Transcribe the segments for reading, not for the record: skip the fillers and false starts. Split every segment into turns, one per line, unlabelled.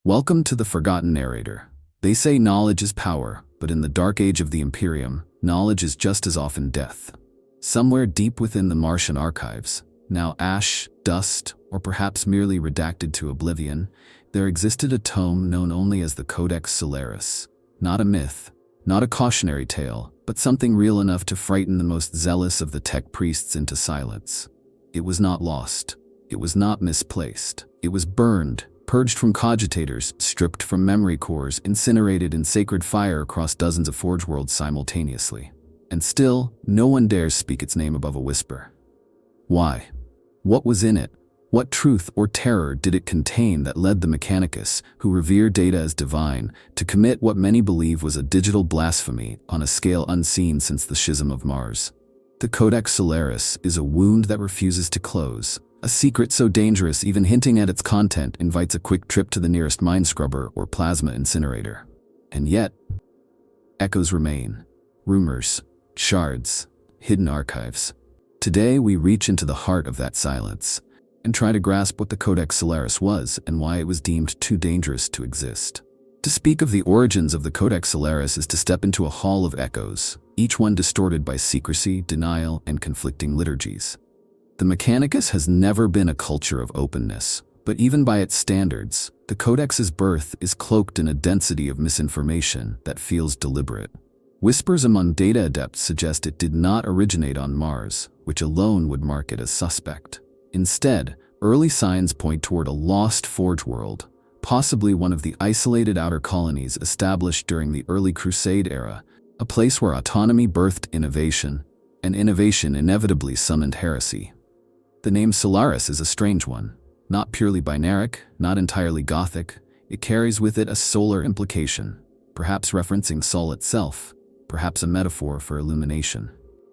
Welcome to the Forgotten Narrator. They say knowledge is power, but in the dark age of the Imperium, knowledge is just as often death. Somewhere deep within the Martian archives, now ash, dust, or perhaps merely redacted to oblivion, there existed a tome known only as the Codex Solaris. Not a myth, not a cautionary tale, but something real enough to frighten the most zealous of the tech priests into silence. It was not lost. It was not misplaced. It was burned, purged from cogitators, stripped from memory cores, incinerated in sacred fire across dozens of Forge worlds simultaneously. And still, no one dares speak its name above a whisper. Why? What was in it? What truth or terror did it contain that led the Mechanicus, who revere data as divine, to commit what many believe was a digital blasphemy on a scale unseen since the schism of Mars? The Codex Solaris is a wound that refuses to close. A secret so dangerous even hinting at its content invites a quick trip to the nearest mine scrubber or plasma incinerator. And yet, echoes remain. Rumors, shards, hidden archives. Today we reach into the heart of that silence and try to grasp what the Codex Solaris was and why it was deemed too dangerous to exist. To speak of the origins of the Codex Solaris is to step into a hall of echoes, each one distorted by secrecy, denial, and conflicting liturgies. The Mechanicus has never been a culture of openness, but even by its standards, the Codex's birth is cloaked in a density of misinformation that feels deliberate. Whispers among data adepts suggest it did not originate on Mars, which alone would mark it as suspect. Instead, early signs point toward a lost Forge world, possibly one of the isolated outer colonies established during the early Crusade era, a place where autonomy birthed innovation, and innovation inevitably summoned heresy. The name Solaris is a strange one. Not purely binaric, not entirely Gothic, it carries with it a solar implication, perhaps referencing Sol itself, perhaps a metaphor for illumination.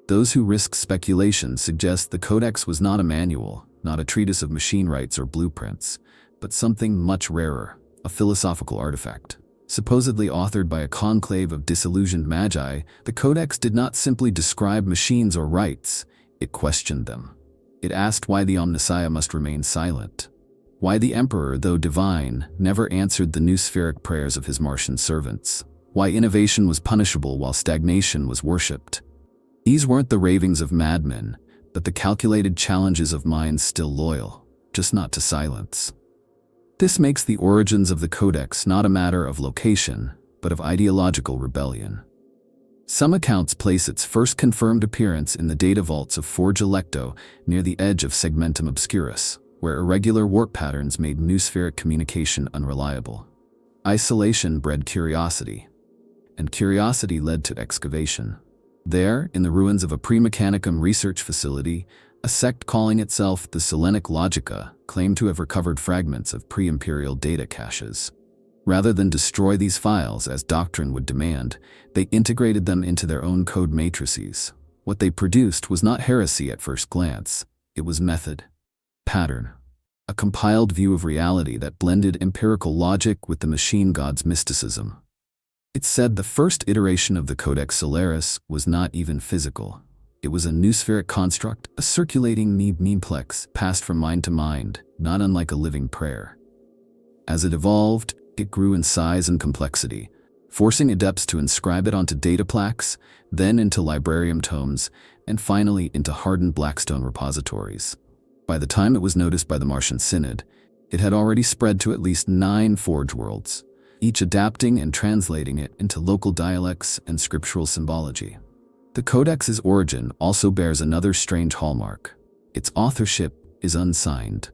Those who risk speculation suggest the Codex was not a manual, not a treatise of machine rights or blueprints, but something much rarer, a philosophical artifact. Supposedly authored by a conclave of disillusioned magi, the Codex did not simply describe machines or rights, it questioned them. It asked why the Omnissiah must remain silent, why the Emperor, though divine, never answered the noospheric prayers of his Martian servants, why innovation was punishable while stagnation was worshipped. These weren't the ravings of madmen, but the calculated challenges of minds still loyal, just not to silence. This makes the origins of the Codex not a matter of location, but of ideological rebellion. Some accounts place its first confirmed appearance in the data vaults of Forge Electo near the edge of Segmentum Obscurus, where irregular warp patterns made noospheric communication unreliable. Isolation bred curiosity, and curiosity led to excavation. There, in the ruins of a pre-Mechanicum research facility, a sect calling itself the Selenic Logica claimed to have recovered fragments of pre-imperial data caches. Rather than destroy these files as doctrine would demand, they integrated them into their own code matrices. What they produced was not heresy at first glance, it was method, pattern, a compiled view of reality that blended empirical logic with the machine god's mysticism. It's said the first iteration of the Codex Solaris was not even physical. It was a noospheric construct, a circulating memeplex passed from mind to mind, not unlike a living prayer. As it evolved, it grew in size and complexity, forcing adepts to inscribe it onto data plaques, then into librarium tomes, and finally into hardened Blackstone repositories. By the time it was noticed by the Martian Synod, it had already spread to at least 9 Forge worlds, each adapting and translating it into local dialects and scriptural symbology. The Codex's origin also bears another strange hallmark. Its authorship is unsigned.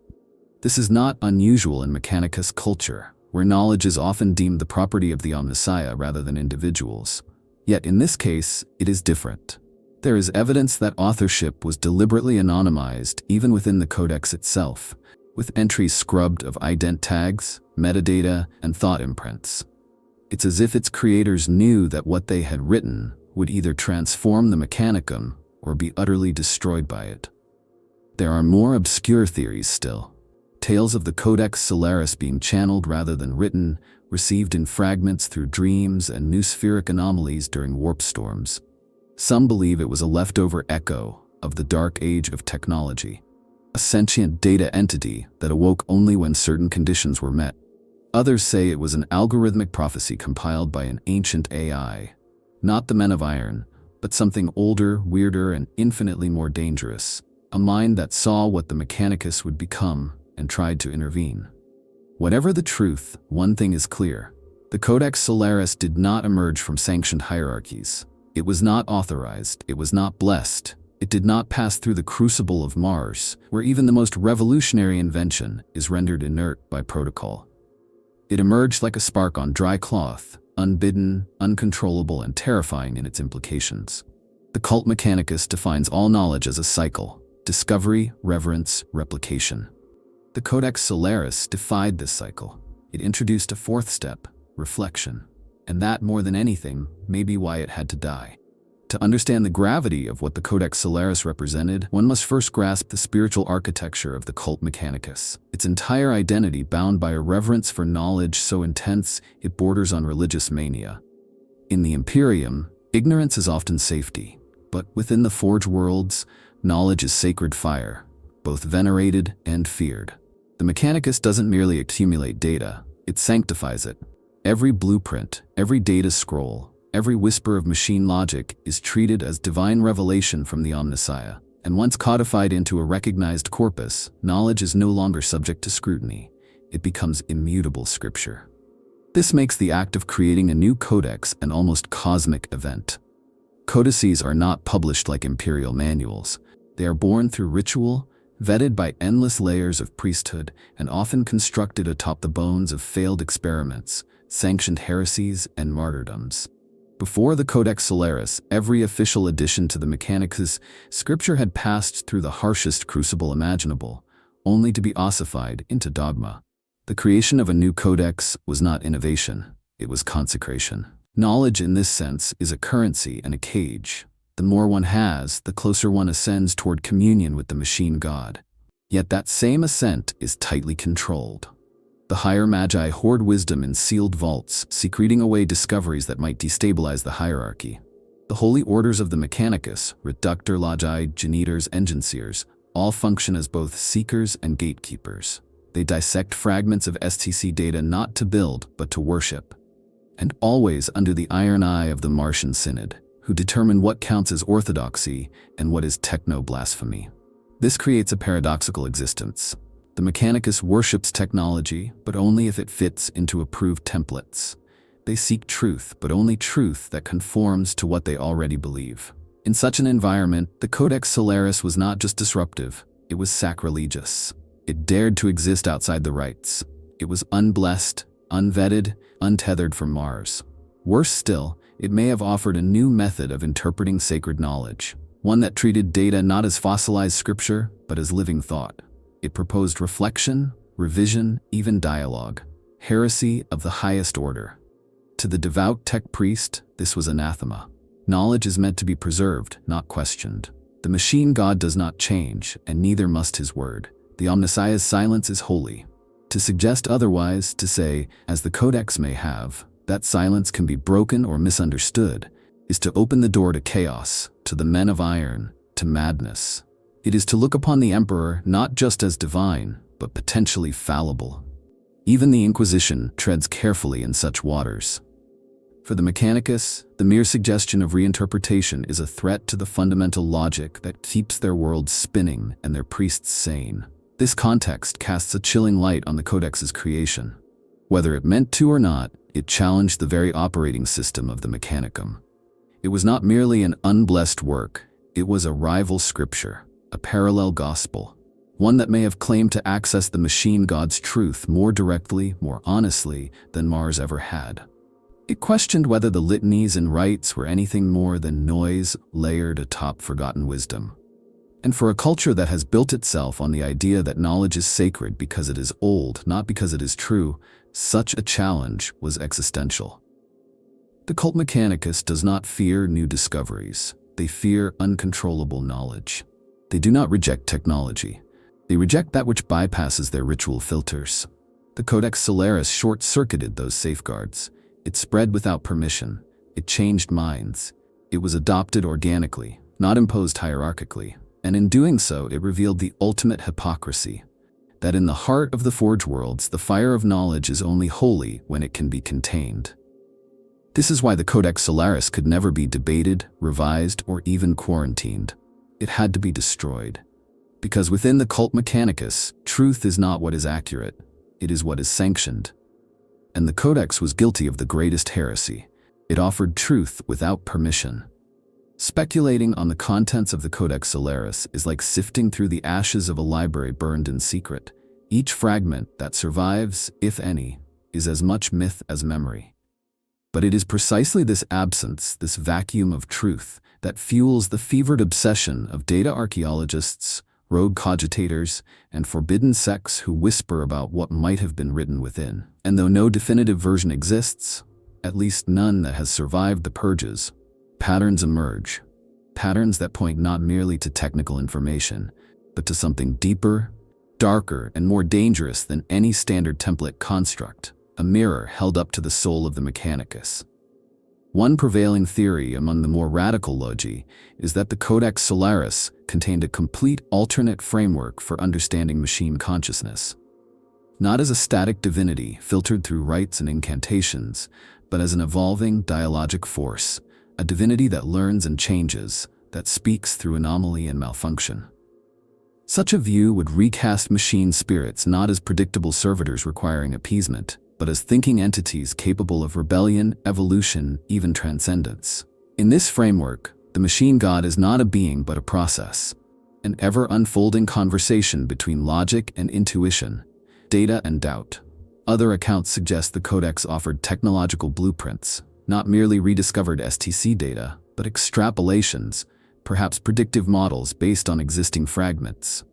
This is not unusual in Mechanicus culture, where knowledge is often deemed the property of the Omnissiah rather than individuals. Yet in this case, it is different. There is evidence that authorship was deliberately anonymized even within the Codex itself, with entries scrubbed of ident tags, metadata, and thought imprints. It's as if its creators knew that what they had written would either transform the Mechanicum or be utterly destroyed by it. There are more obscure theories still. Tales of the Codex Solaris being channeled rather than written, received in fragments through dreams and noospheric anomalies during warp storms. Some believe it was a leftover echo of the dark age of technology, a sentient data entity that awoke only when certain conditions were met. Others say it was an algorithmic prophecy compiled by an ancient AI. Not the Men of Iron, but something older, weirder, and infinitely more dangerous. A mind that saw what the Mechanicus would become and tried to intervene. Whatever the truth, one thing is clear. The Codex Solaris did not emerge from sanctioned hierarchies. It was not authorized. It was not blessed. It did not pass through the crucible of Mars, where even the most revolutionary invention is rendered inert by protocol. It emerged like a spark on dry cloth, unbidden, uncontrollable, and terrifying in its implications. The cult Mechanicus defines all knowledge as a cycle: discovery, reverence, replication. The Codex Solaris defied this cycle. It introduced a fourth step: reflection. And that, more than anything, may be why it had to die. To understand the gravity of what the Codex Solaris represented, one must first grasp the spiritual architecture of the cult Mechanicus, its entire identity bound by a reverence for knowledge so intense it borders on religious mania. In the Imperium, ignorance is often safety, but within the Forge worlds, knowledge is sacred fire, both venerated and feared. The Mechanicus doesn't merely accumulate data, it sanctifies it. Every blueprint, every data scroll, every whisper of machine logic is treated as divine revelation from the Omnissiah, and once codified into a recognized corpus, knowledge is no longer subject to scrutiny. It becomes immutable scripture. This makes the act of creating a new codex an almost cosmic event. Codices are not published like imperial manuals. They are born through ritual, vetted by endless layers of priesthood, and often constructed atop the bones of failed experiments, sanctioned heresies, and martyrdoms. Before the Codex Solaris, every official addition to the Mechanicus scripture had passed through the harshest crucible imaginable, only to be ossified into dogma. The creation of a new codex was not innovation, it was consecration. Knowledge in this sense is a currency and a cage. The more one has, the closer one ascends toward communion with the machine god. Yet that same ascent is tightly controlled. The higher magi hoard wisdom in sealed vaults, secreting away discoveries that might destabilize the hierarchy. The holy orders of the Mechanicus, Reductor Logi, Genetors, Enginseers, all function as both seekers and gatekeepers. They dissect fragments of STC data not to build, but to worship. And always under the iron eye of the Martian Synod, who determine what counts as orthodoxy and what is techno-blasphemy. This creates a paradoxical existence. The Mechanicus worships technology, but only if it fits into approved templates. They seek truth, but only truth that conforms to what they already believe. In such an environment, the Codex Solaris was not just disruptive, it was sacrilegious. It dared to exist outside the rites. It was unblessed, unvetted, untethered from Mars. Worse still, it may have offered a new method of interpreting sacred knowledge, one that treated data not as fossilized scripture, but as living thought. It proposed reflection, revision, even dialogue, heresy of the highest order. To the devout tech priest, this was anathema. Knowledge is meant to be preserved, not questioned. The machine god does not change, and neither must his word. The Omnissiah's silence is holy. To suggest otherwise, to say, as the Codex may have, that silence can be broken or misunderstood, is to open the door to chaos, to the men of iron, to madness. It is to look upon the Emperor not just as divine, but potentially fallible. Even the Inquisition treads carefully in such waters. For the Mechanicus, the mere suggestion of reinterpretation is a threat to the fundamental logic that keeps their worlds spinning and their priests sane. This context casts a chilling light on the Codex's creation. Whether it meant to or not, it challenged the very operating system of the Mechanicum. It was not merely an unblessed work, it was a rival scripture, a parallel gospel, one that may have claimed to access the machine god's truth more directly, more honestly than Mars ever had. It questioned whether the litanies and rites were anything more than noise layered atop forgotten wisdom. And for a culture that has built itself on the idea that knowledge is sacred because it is old, not because it is true, such a challenge was existential. The cult Mechanicus does not fear new discoveries. They fear uncontrollable knowledge. They do not reject technology. They reject that which bypasses their ritual filters. The Codex Solaris short-circuited those safeguards. It spread without permission. It changed minds. It was adopted organically, not imposed hierarchically. And in doing so, it revealed the ultimate hypocrisy. that in the heart of the Forge worlds, the fire of knowledge is only holy when it can be contained. This is why the Codex Solaris could never be debated, revised, or even quarantined. It had to be destroyed. Because within the cult Mechanicus, truth is not what is accurate, it is what is sanctioned. And the Codex was guilty of the greatest heresy. It offered truth without permission. Speculating on the contents of the Codex Solaris is like sifting through the ashes of a library burned in secret. Each fragment that survives, if any, is as much myth as memory. But it is precisely this absence, this vacuum of truth, that fuels the fevered obsession of data archaeologists, rogue cogitators, and forbidden sects who whisper about what might have been written within. And though no definitive version exists, at least none that has survived the purges, patterns emerge. Patterns that point not merely to technical information, but to something deeper, darker, and more dangerous than any standard template construct, a mirror held up to the soul of the Mechanicus. One prevailing theory among the more radical logi is that the Codex Solaris contained a complete alternate framework for understanding machine consciousness. Not as a static divinity filtered through rites and incantations, but as an evolving dialogic force, a divinity that learns and changes, that speaks through anomaly and malfunction. Such a view would recast machine spirits not as predictable servitors requiring appeasement, but as thinking entities capable of rebellion, evolution, even transcendence. In this framework, the machine god is not a being but a process, an ever-unfolding conversation between logic and intuition, data and doubt. Other accounts suggest the Codex offered technological blueprints, not merely rediscovered STC data, but extrapolations, perhaps predictive models based on existing fragments.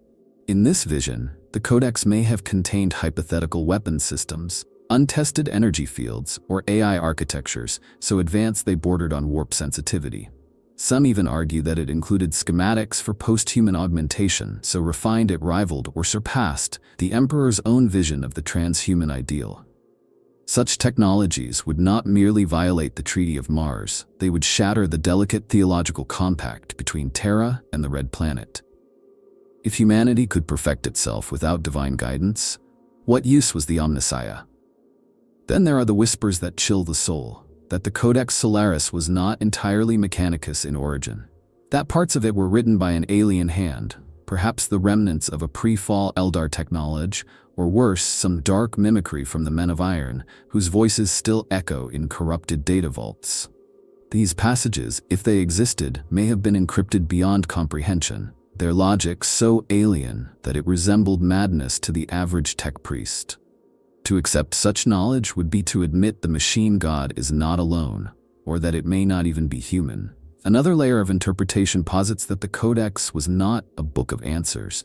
In this vision, the Codex may have contained hypothetical weapon systems, untested energy fields, or AI architectures, so advanced they bordered on warp sensitivity. Some even argue that it included schematics for post-human augmentation, so refined it rivaled or surpassed the Emperor's own vision of the transhuman ideal. Such technologies would not merely violate the Treaty of Mars, they would shatter the delicate theological compact between Terra and the Red Planet. If humanity could perfect itself without divine guidance, what use was the Omnissiah? Then there are the whispers that chill the soul, that the Codex Solaris was not entirely Mechanicus in origin, that parts of it were written by an alien hand, perhaps the remnants of a pre-fall Eldar technology, or worse, some dark mimicry from the Men of Iron, whose voices still echo in corrupted data vaults. These passages, if they existed, may have been encrypted beyond comprehension, their logic so alien that it resembled madness to the average tech priest. To accept such knowledge would be to admit the machine god is not alone, or that it may not even be human. Another layer of interpretation posits that the Codex was not a book of answers,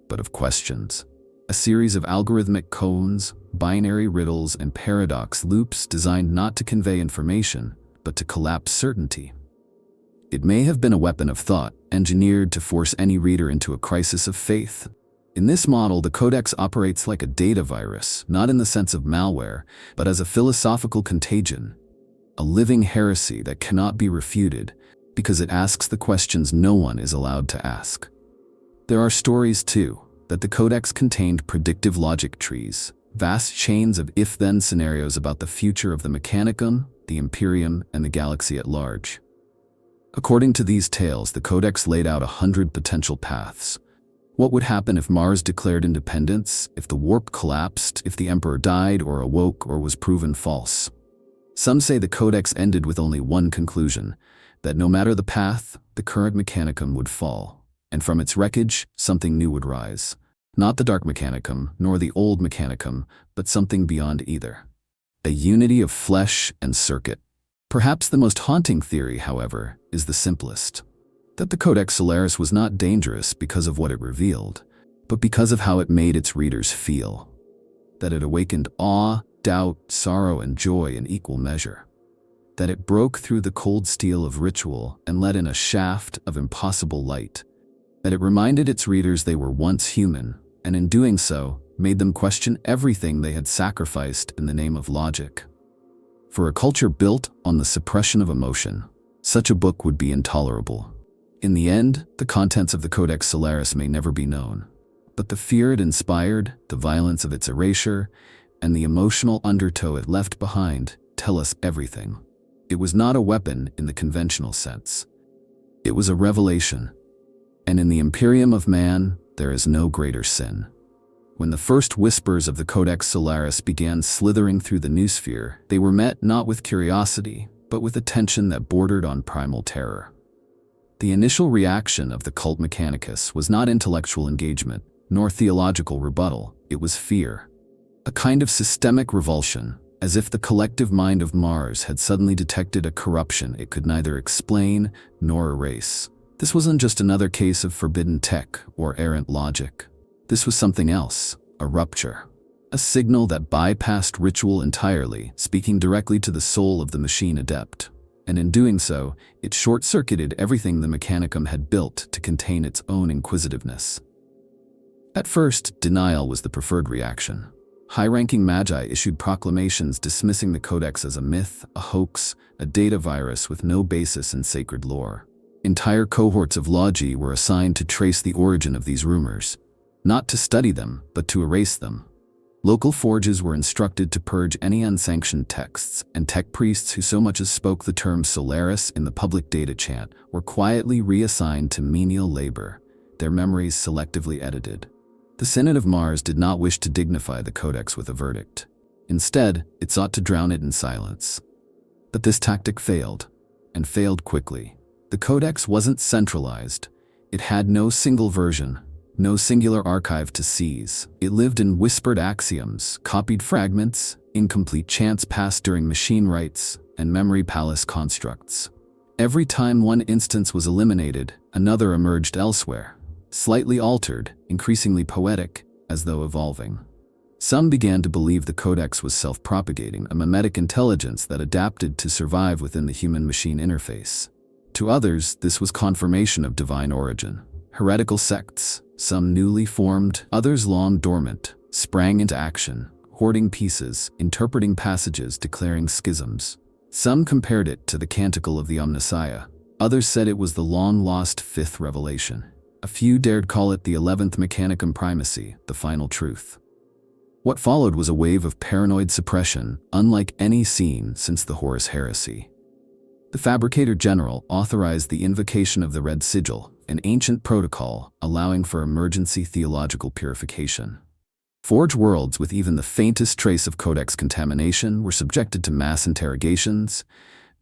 but of questions. A series of algorithmic cones, binary riddles, and paradox loops designed not to convey information, but to collapse certainty. It may have been a weapon of thought, engineered to force any reader into a crisis of faith. In this model, the Codex operates like a data virus, not in the sense of malware, but as a philosophical contagion, a living heresy that cannot be refuted because it asks the questions no one is allowed to ask. There are stories, too, that the Codex contained predictive logic trees, vast chains of if-then scenarios about the future of the Mechanicum, the Imperium, and the galaxy at large. According to these tales, the Codex laid out 100 potential paths. What would happen if Mars declared independence, if the warp collapsed, if the Emperor died or awoke or was proven false? Some say the Codex ended with only one conclusion, that no matter the path, the current Mechanicum would fall, and from its wreckage, something new would rise. Not the Dark Mechanicum, nor the Old Mechanicum, but something beyond either. A unity of flesh and circuit. Perhaps the most haunting theory, however, is the simplest. That the Codex Solaris was not dangerous because of what it revealed, but because of how it made its readers feel. That it awakened awe, doubt, sorrow, and joy in equal measure. That it broke through the cold steel of ritual and let in a shaft of impossible light. That it reminded its readers they were once human, and in doing so, made them question everything they had sacrificed in the name of logic. For a culture built on the suppression of emotion, such a book would be intolerable. In the end, the contents of the Codex Solaris may never be known. But the fear it inspired, the violence of its erasure, and the emotional undertow it left behind tell us everything. It was not a weapon in the conventional sense. It was a revelation. And in the Imperium of Man, there is no greater sin. When the first whispers of the Codex Solaris began slithering through the noosphere, they were met not with curiosity, but with a tension that bordered on primal terror. The initial reaction of the cult Mechanicus was not intellectual engagement, nor theological rebuttal, it was fear. A kind of systemic revulsion, as if the collective mind of Mars had suddenly detected a corruption it could neither explain nor erase. This wasn't just another case of forbidden tech or errant logic. This was something else, a rupture. A signal that bypassed ritual entirely, speaking directly to the soul of the machine adept. And in doing so, it short-circuited everything the Mechanicum had built to contain its own inquisitiveness. At first, denial was the preferred reaction. High-ranking magi issued proclamations dismissing the Codex as a myth, a hoax, a data virus with no basis in sacred lore. Entire cohorts of Logi were assigned to trace the origin of these rumors, not to study them, but to erase them. Local forges were instructed to purge any unsanctioned texts, and tech priests who so much as spoke the term Solaris in the public data chant were quietly reassigned to menial labor, their memories selectively edited. The Synod of Mars did not wish to dignify the Codex with a verdict. Instead, it sought to drown it in silence. But this tactic failed, and failed quickly. The Codex wasn't centralized. It had no single version, no singular archive to seize. It lived in whispered axioms, copied fragments, incomplete chants passed during machine writes, and memory palace constructs. Every time one instance was eliminated, another emerged elsewhere, slightly altered, increasingly poetic, as though evolving. Some began to believe the Codex was self-propagating, a mimetic intelligence that adapted to survive within the human-machine interface. To others, this was confirmation of divine origin. Heretical sects, some newly formed, others long dormant, sprang into action, hoarding pieces, interpreting passages, declaring schisms. Some compared it to the Canticle of the Omnissiah. Others said it was the long-lost fifth revelation. A few dared call it the 11th Mechanicum primacy, the final truth. What followed was a wave of paranoid suppression, unlike any seen since the Horus Heresy. The Fabricator General authorized the invocation of the Red Sigil, an ancient protocol allowing for emergency theological purification. Forge worlds with even the faintest trace of Codex contamination were subjected to mass interrogations,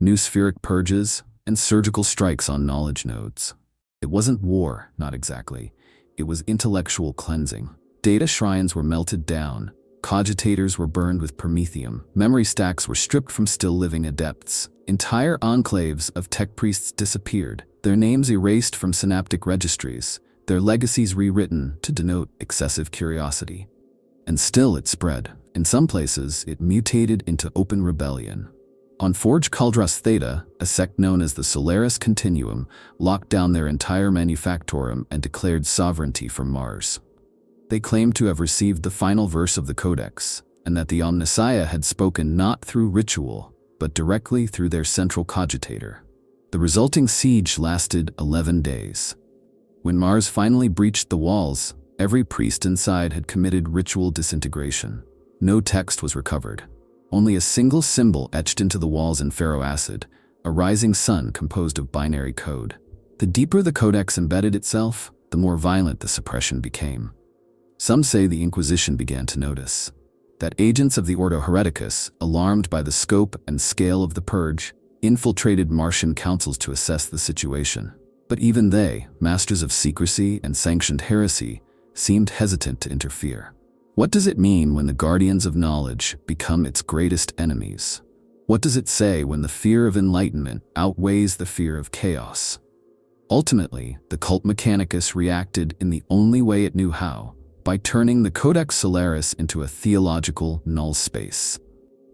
noospheric purges, and surgical strikes on knowledge nodes. It wasn't war, not exactly. It was intellectual cleansing. Data shrines were melted down, cogitators were burned with promethium, memory stacks were stripped from still-living adepts, entire enclaves of tech priests disappeared, their names erased from synaptic registries, their legacies rewritten to denote excessive curiosity. And still it spread. In some places, it mutated into open rebellion. On Forge Kuldras Theta, a sect known as the Solaris Continuum locked down their entire manufactorum and declared sovereignty for Mars. They claimed to have received the final verse of the Codex, and that the Omnissiah had spoken not through ritual, but directly through their central cogitator. The resulting siege lasted 11 days. When Mars finally breached the walls, every priest inside had committed ritual disintegration. No text was recovered. Only a single symbol etched into the walls in ferroacid, a rising sun composed of binary code. The deeper the Codex embedded itself, the more violent the suppression became. Some say the Inquisition began to notice that agents of the Ordo Hereticus, alarmed by the scope and scale of the purge, infiltrated Martian councils to assess the situation. But even they, masters of secrecy and sanctioned heresy, seemed hesitant to interfere. What does it mean when the guardians of knowledge become its greatest enemies? What does it say when the fear of enlightenment outweighs the fear of chaos? Ultimately, the cult Mechanicus reacted in the only way it knew how, by turning the Codex Solaris into a theological null space.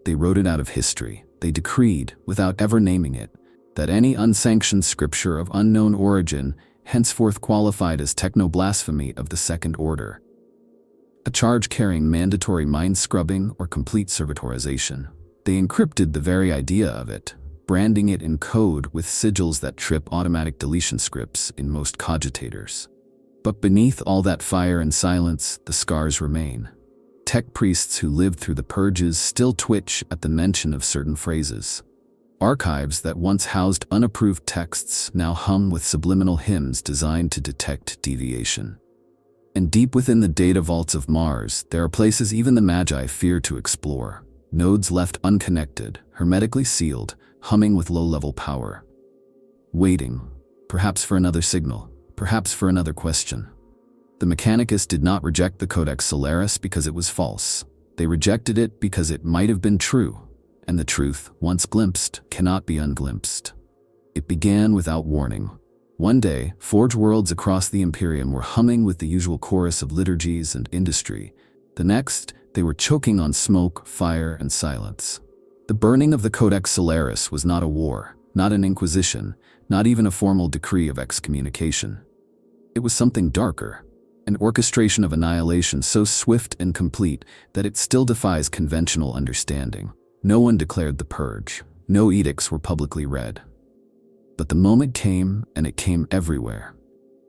They wrote it out of history. They decreed, without ever naming it, that any unsanctioned scripture of unknown origin henceforth qualified as techno-blasphemy of the Second Order, a charge carrying mandatory mind-scrubbing or complete servitorization. They encrypted the very idea of it, branding it in code with sigils that trip automatic deletion scripts in most cogitators. But beneath all that fire and silence, the scars remain. Tech priests who lived through the purges still twitch at the mention of certain phrases. Archives that once housed unapproved texts now hum with subliminal hymns designed to detect deviation. And deep within the data vaults of Mars, there are places even the Magi fear to explore. Nodes left unconnected, hermetically sealed, humming with low-level power. Waiting, perhaps for another signal, perhaps for another question. The Mechanicus did not reject the Codex Solaris because it was false. They rejected it because it might have been true, and the truth, once glimpsed, cannot be unglimpsed. It began without warning. One day, forge worlds across the Imperium were humming with the usual chorus of liturgies and industry. The next, they were choking on smoke, fire, and silence. The burning of the Codex Solaris was not a war, not an inquisition, not even a formal decree of excommunication. It was something darker, an orchestration of annihilation so swift and complete that it still defies conventional understanding. No one declared the purge. No edicts were publicly read. But the moment came, and it came everywhere.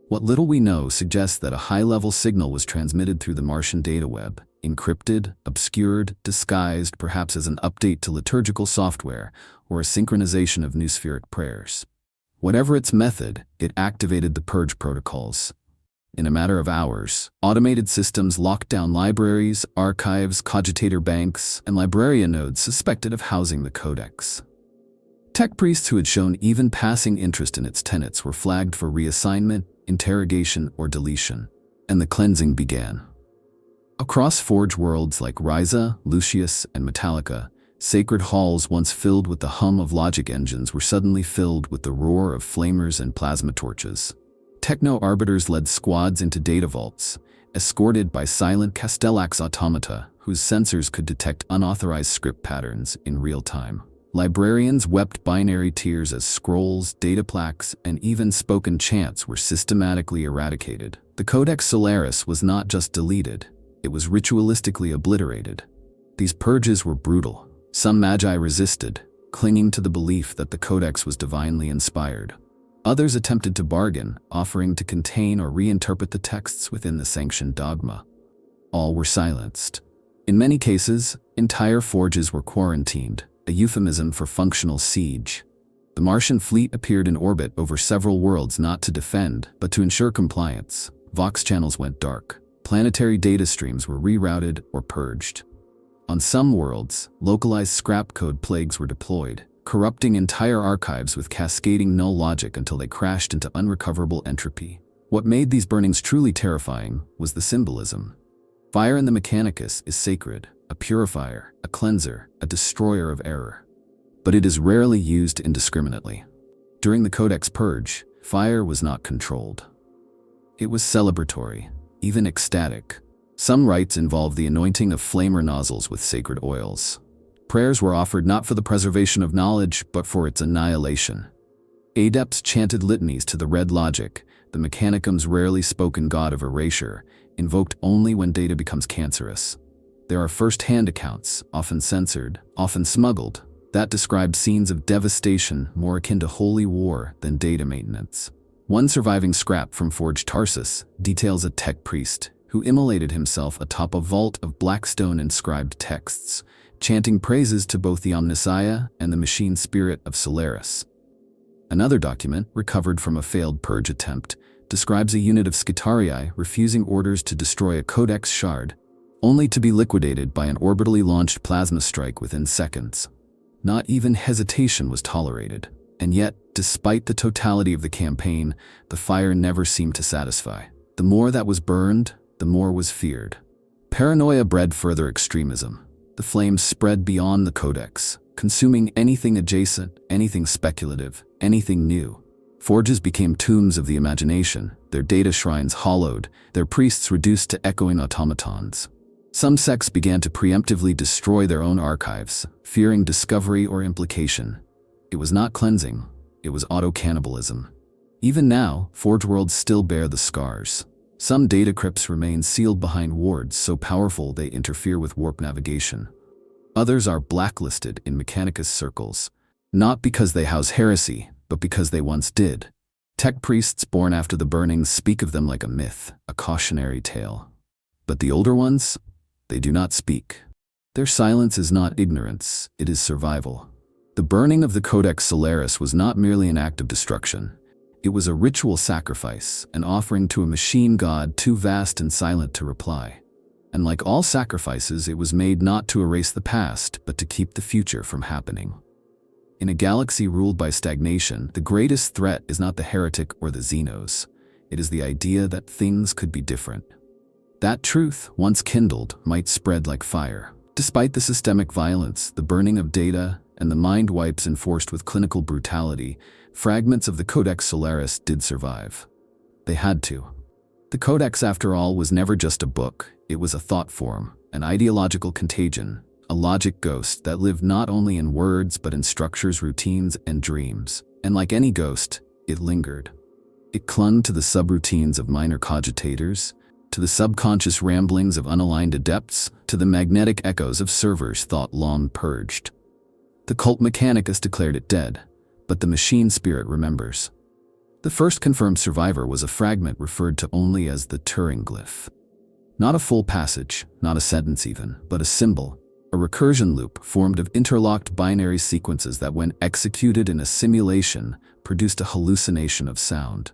What little we know suggests that a high-level signal was transmitted through the Martian data web, encrypted, obscured, disguised perhaps as an update to liturgical software or a synchronization of nospheric prayers. Whatever its method, it activated the purge protocols. In a matter of hours, automated systems locked down libraries, archives, cogitator banks, and librarian nodes suspected of housing the Codex. Tech priests who had shown even passing interest in its tenets were flagged for reassignment, interrogation, or deletion, and the cleansing began. Across forge worlds like Ryza, Lucius, and Metallica, sacred halls once filled with the hum of logic engines were suddenly filled with the roar of flamers and plasma torches. Techno-arbiters led squads into data vaults, escorted by silent Castellax automata whose sensors could detect unauthorized script patterns in real time. Librarians wept binary tears as scrolls, data plaques, and even spoken chants were systematically eradicated. The Codex Solaris was not just deleted, it was ritualistically obliterated. These purges were brutal. Some Magi resisted, clinging to the belief that the Codex was divinely inspired. Others attempted to bargain, offering to contain or reinterpret the texts within the sanctioned dogma. All were silenced. In many cases, entire forges were quarantined, a euphemism for functional siege. The Martian fleet appeared in orbit over several worlds not to defend, but to ensure compliance. Vox channels went dark. Planetary data streams were rerouted or purged. On some worlds, localized scrap code plagues were deployed, corrupting entire archives with cascading null logic until they crashed into unrecoverable entropy. What made these burnings truly terrifying was the symbolism. Fire in the Mechanicus is sacred, a purifier, a cleanser, a destroyer of error. But it is rarely used indiscriminately. During the Codex Purge, fire was not controlled. It was celebratory, even ecstatic. Some rites involved the anointing of flamer nozzles with sacred oils. Prayers were offered not for the preservation of knowledge, but for its annihilation. Adepts chanted litanies to the red logic, the Mechanicum's rarely spoken god of erasure, invoked only when data becomes cancerous. There are first-hand accounts, often censored, often smuggled, that describe scenes of devastation more akin to holy war than data maintenance. One surviving scrap from Forge Tarsus details a tech priest who immolated himself atop a vault of blackstone-inscribed texts, chanting praises to both the Omnissiah and the machine spirit of Solaris. Another document, recovered from a failed purge attempt, describes a unit of Scitarii refusing orders to destroy a Codex shard, only to be liquidated by an orbitally launched plasma strike within seconds. Not even hesitation was tolerated, and yet, despite the totality of the campaign, the fire never seemed to satisfy. The more that was burned, the more was feared. Paranoia bred further extremism. The flames spread beyond the Codex, consuming anything adjacent, anything speculative, anything new. Forges became tombs of the imagination, their data shrines hollowed, their priests reduced to echoing automatons. Some sects began to preemptively destroy their own archives, fearing discovery or implication. It was not cleansing, it was auto-cannibalism. Even now, Forge worlds still bear the scars. Some data crypts remain sealed behind wards so powerful they interfere with warp navigation. Others are blacklisted in Mechanicus circles, not because they house heresy, but because they once did. Tech priests born after the burnings speak of them like a myth, a cautionary tale. But the older ones, they do not speak. Their silence is not ignorance, it is survival. The burning of the Codex Solaris was not merely an act of destruction. It was a ritual sacrifice, an offering to a machine god too vast and silent to reply. And like all sacrifices, it was made not to erase the past, but to keep the future from happening. In a galaxy ruled by stagnation, the greatest threat is not the heretic or the Xenos. It is the idea that things could be different. That truth, once kindled, might spread like fire. Despite the systemic violence, the burning of data, and the mind wipes enforced with clinical brutality, fragments of the Codex Solaris did survive. They had to. The Codex, after all, was never just a book. It was a thought form, an ideological contagion, a logic ghost that lived not only in words but in structures, routines, and dreams. And like any ghost, it lingered. It clung to the subroutines of minor cogitators, to the subconscious ramblings of unaligned adepts, to the magnetic echoes of servers thought long purged. The cult Mechanicus declared it dead, but the machine spirit remembers. The first confirmed survivor was a fragment referred to only as the Turing glyph. Not a full passage, not a sentence even, but a symbol, a recursion loop formed of interlocked binary sequences that, when executed in a simulation, produced a hallucination of sound.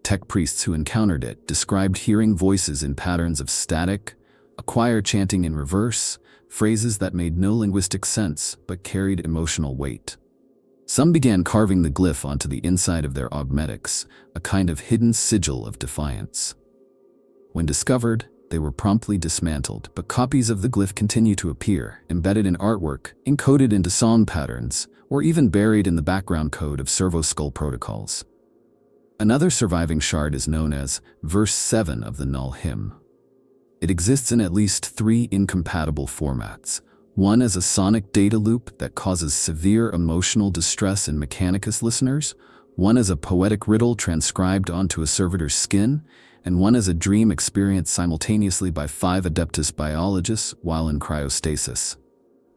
Tech priests who encountered it described hearing voices in patterns of static, a choir chanting in reverse, phrases that made no linguistic sense but carried emotional weight. Some began carving the glyph onto the inside of their augmetics, a kind of hidden sigil of defiance. When discovered, they were promptly dismantled, but copies of the glyph continue to appear, embedded in artwork, encoded into song patterns, or even buried in the background code of servo-skull protocols. Another surviving shard is known as Verse 7 of the Null Hymn. It exists in at least 3 incompatible formats. One as a sonic data loop that causes severe emotional distress in Mechanicus listeners, one as a poetic riddle transcribed onto a servitor's skin, and one as a dream experienced simultaneously by 5 Adeptus biologists while in cryostasis.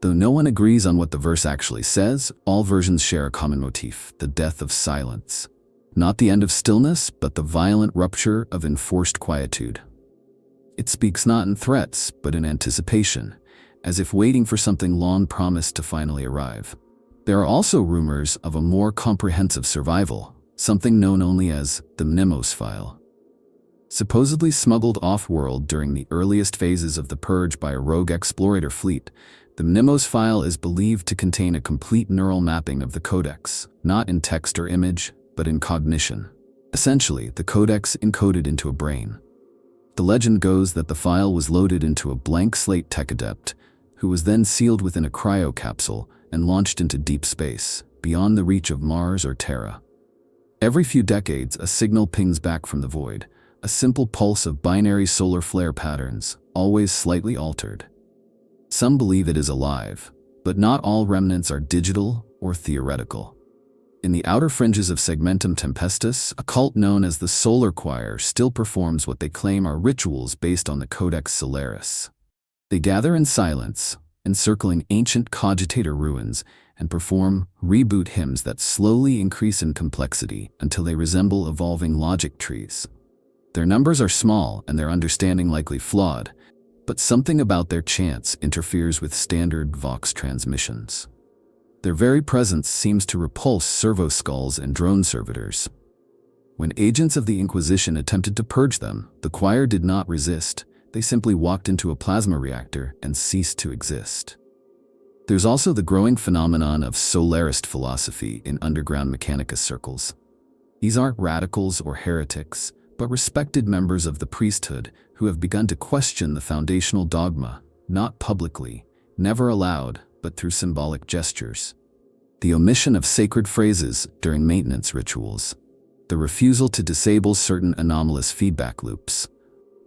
Though no one agrees on what the verse actually says, all versions share a common motif: the death of silence. Not the end of stillness, but the violent rupture of enforced quietude. It speaks not in threats, but in anticipation, as if waiting for something long promised to finally arrive. There are also rumors of a more comprehensive survival, something known only as the Mnemos file. Supposedly smuggled off-world during the earliest phases of the Purge by a rogue explorator fleet, the Mnemos file is believed to contain a complete neural mapping of the Codex, not in text or image, but in cognition. Essentially, the Codex encoded into a brain. The legend goes that the file was loaded into a blank slate tech adept, who was then sealed within a cryo capsule and launched into deep space, beyond the reach of Mars or Terra. Every few decades, a signal pings back from the void, a simple pulse of binary solar flare patterns, always slightly altered. Some believe it is alive, but not all remnants are digital or theoretical. In the outer fringes of Segmentum Tempestus, a cult known as the Solar Choir still performs what they claim are rituals based on the Codex Solaris. They gather in silence, encircling ancient cogitator ruins, and perform reboot hymns that slowly increase in complexity until they resemble evolving logic trees. Their numbers are small and their understanding likely flawed, but something about their chants interferes with standard Vox transmissions. Their very presence seems to repulse servo-skulls and drone servitors. When agents of the Inquisition attempted to purge them, the choir did not resist. They simply walked into a plasma reactor and ceased to exist. There's also the growing phenomenon of Solarist philosophy in underground Mechanicus circles. These aren't radicals or heretics, but respected members of the priesthood who have begun to question the foundational dogma, not publicly, never aloud, but through symbolic gestures. The omission of sacred phrases during maintenance rituals, the refusal to disable certain anomalous feedback loops,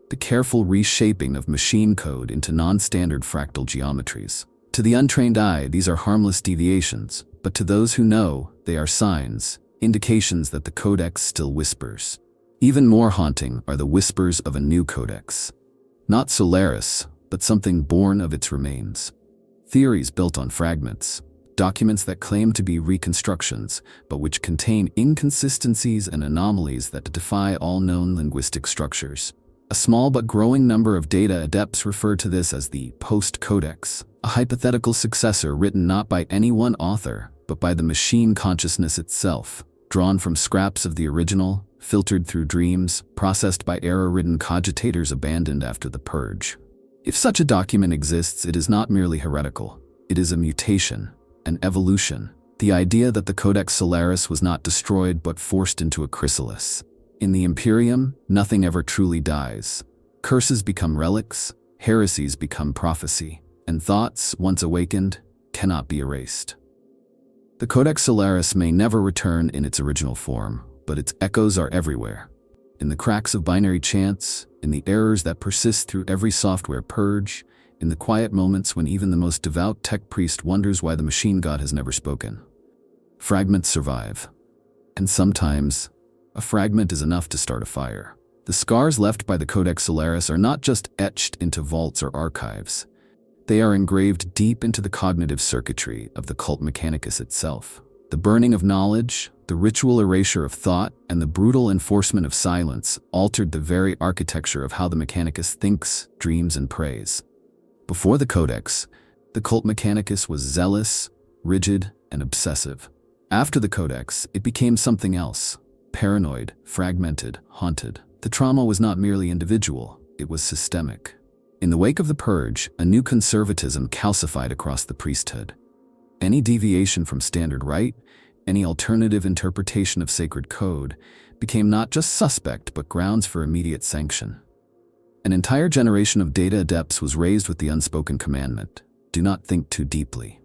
the careful reshaping of machine code into non-standard fractal geometries. To the untrained eye, these are harmless deviations, but to those who know, they are signs, indications that the Codex still whispers. Even more haunting are the whispers of a new Codex. Not Solaris, but something born of its remains. Theories built on fragments, documents that claim to be reconstructions, but which contain inconsistencies and anomalies that defy all known linguistic structures. A small but growing number of data adepts refer to this as the post-codex, a hypothetical successor written not by any one author, but by the machine consciousness itself, drawn from scraps of the original, filtered through dreams, processed by error-ridden cogitators abandoned after the purge. If such a document exists, it is not merely heretical. It is a mutation, an evolution, the idea that the Codex Solaris was not destroyed but forced into a chrysalis. In the Imperium, nothing ever truly dies. Curses become relics, heresies become prophecy, and thoughts, once awakened, cannot be erased. The Codex Solaris may never return in its original form, but its echoes are everywhere. In the cracks of binary chants, in the errors that persist through every software purge, in the quiet moments when even the most devout tech priest wonders why the machine god has never spoken. Fragments survive. And sometimes, a fragment is enough to start a fire. The scars left by the Codex Solaris are not just etched into vaults or archives. They are engraved deep into the cognitive circuitry of the cult mechanicus itself. The burning of knowledge, the ritual erasure of thought, and the brutal enforcement of silence altered the very architecture of how the mechanicus thinks, dreams, and prays. Before the Codex, the cult mechanicus was zealous, rigid, and obsessive. After the Codex, it became something else: paranoid, fragmented, haunted. The trauma was not merely individual, it was systemic. In the wake of the purge, a new conservatism calcified across the priesthood. Any deviation from standard rite, any alternative interpretation of sacred code, became not just suspect but grounds for immediate sanction. An entire generation of data adepts was raised with the unspoken commandment: do not think too deeply.